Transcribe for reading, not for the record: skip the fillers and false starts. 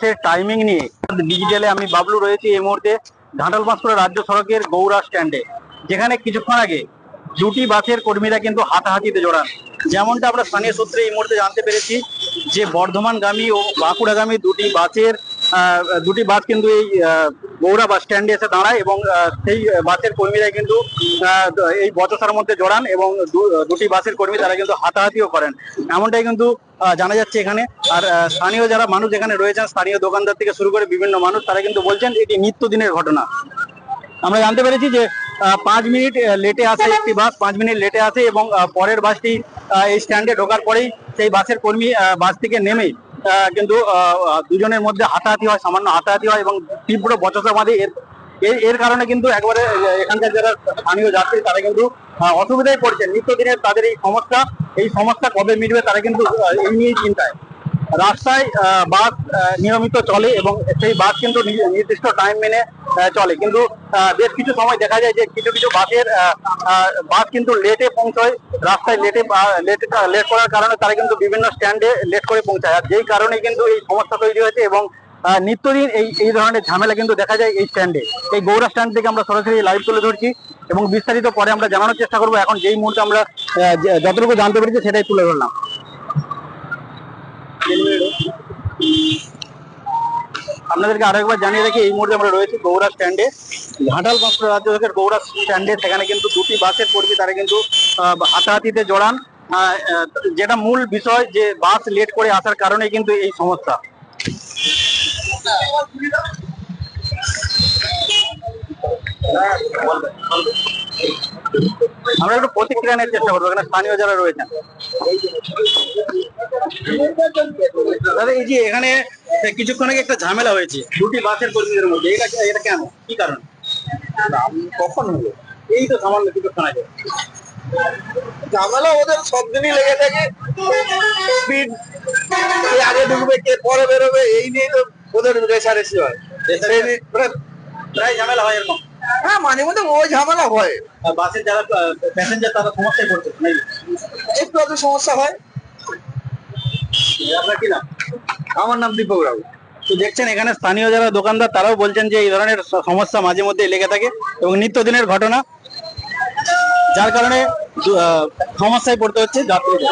বাসের টাইমিং নিয়ে ডিজিটালে আমি বাবলু রয়েছি এই মুহূর্তে ঘাটাল পাঁশকুড়া রাজ্য সড়কের গৌড়া স্ট্যান্ডে, যেখানে কিছুক্ষণ আগে দুটি বাসের কর্মীরা কিন্তু হাতাহাতিতে জড়ান। যেমনটা আমরা স্থানীয় সূত্রে এই মুহূর্তে জানতে পেরেছি যে বর্ধমানগামী ও বাঁকুড়াগামী দুটি বাস কিন্তু এই গৌড়া বাস স্ট্যান্ডে এসে দাঁড়ায় এবং সেই বাসের কর্মীরাই কিন্তু এই বচসার মধ্যে জড়ান এবং দুটি বাসের কর্মী তারা কিন্তু হাতাহাতিও করেন, এমনটাই কিন্তু জানা যাচ্ছে এখানে। আর স্থানীয় যারা মানুষ এখানে রয়েছেন, স্থানীয় দোকানদার থেকে শুরু করে বিভিন্ন মানুষ, তারা কিন্তু বলছেন এটি নিত্যদিনের ঘটনা। আমরা জানতে পেরেছি যে 5 মিনিট লেটে আসে একটি বাস, 5 মিনিট লেটে আসে এবং পরের বাসটি এই স্ট্যান্ডে ঢোকার পরেই সেই বাসের কর্মী বাস থেকে নেমে কিন্তু দুজনের মধ্যে হাতাহাতি হয়, সামান্য হাতাহাতি হয় এবং তীব্র বচসা বাঁধে। এর কারণে কিন্তু একবারে এখানকার যারা স্থানীয় যাত্রী তারা কিন্তু অসুবিধায় পড়ছেন। নিত্যদিনের তাদের এই সমস্যা কবে মিটবে তারা কিন্তু এই নিয়েই চিন্তায়। রাস্তায় বাস নিয়মিত চলে এবং সেই বাস কিন্তু নির্দিষ্ট টাইম মেনে চলে, কিন্তু বেশ কিছু সময় দেখা যায় যে কিছু কিছু বাস কিন্তু লেটে পৌঁছয়। রাস্তায় লেট করার কারণে তারা কিন্তু বিভিন্ন স্ট্যান্ডে লেট করে পৌঁছায়, আর যেই কারণে কিন্তু এই সমস্যা তৈরি হয়েছে এবং নিত্যদিন এই ধরনের ঝামেলা কিন্তু দেখা যায় এই স্ট্যান্ডে। এই গৌড়া স্ট্যান্ড থেকে আমরা সরাসরি লাইভ তুলে ধরছি এবং বিস্তারিত পরে আমরা জানানোর চেষ্টা করবো। এখন যেই মুহূর্তে আমরা যতটুকু জানতে পেরেছি সেটাই তুলে ধরলাম। আপনাদেরকে আরেকবার জানিয়ে রাখি, এই মুহূর্তে আমরা রয়েছি গৌড়া স্ট্যান্ডে, ঘাটাল পাঁশকুড়া রাজ্য সড়কের গৌড়া স্ট্যান্ডে। সেখানে কিন্তু দুটি বাসের কর্মী তারা কিন্তু হাতাহাতিতে জড়ান। যেটা মূল বিষয় যে বাস লেট করে আসার কারণে কিন্তু এই সমস্যা। আমরা একটু প্রতিক্রিয়া নেওয়ার চেষ্টা করবো এখানে স্থানীয় যারা রয়েছেন। দাদা, এই যে এখানে কিছুক্ষণ আগে একটা ঝামেলা হয়েছে দুটি বাসের কর্মীদের মধ্যে, এটা কেন, কি কারণ? কখন হলো? এই তো সামান্য কিছুক্ষণ আগে। ঝামেলা ওদের সব দিনই লেগে থাকে, স্পিড কে আগে ঢুকবে কে পরে বেরোবে এই নিয়ে তো ওদের রেষারেষি হয়। প্রায় ঝামেলা হয় এরকম। হ্যাঁ, মাঝে মধ্যে ওই ঝামেলা হয়। বাসের যারা প্যাসেঞ্জার তারা সমস্যায় পড়ছে নাকি? একটু আধটু সমস্যা হয়। আপনার কি নাম? আমার নাম দীপক রাও। তো দেখছেন এখানে স্থানীয় যারা দোকানদার তারাও বলছেন যে এই ধরনের সমস্যা মাঝে মধ্যে লেগে থাকে এবং নিত্যদিনের ঘটনা, যার কারণে সমস্যায় পড়তে হচ্ছে যাত্রীদের।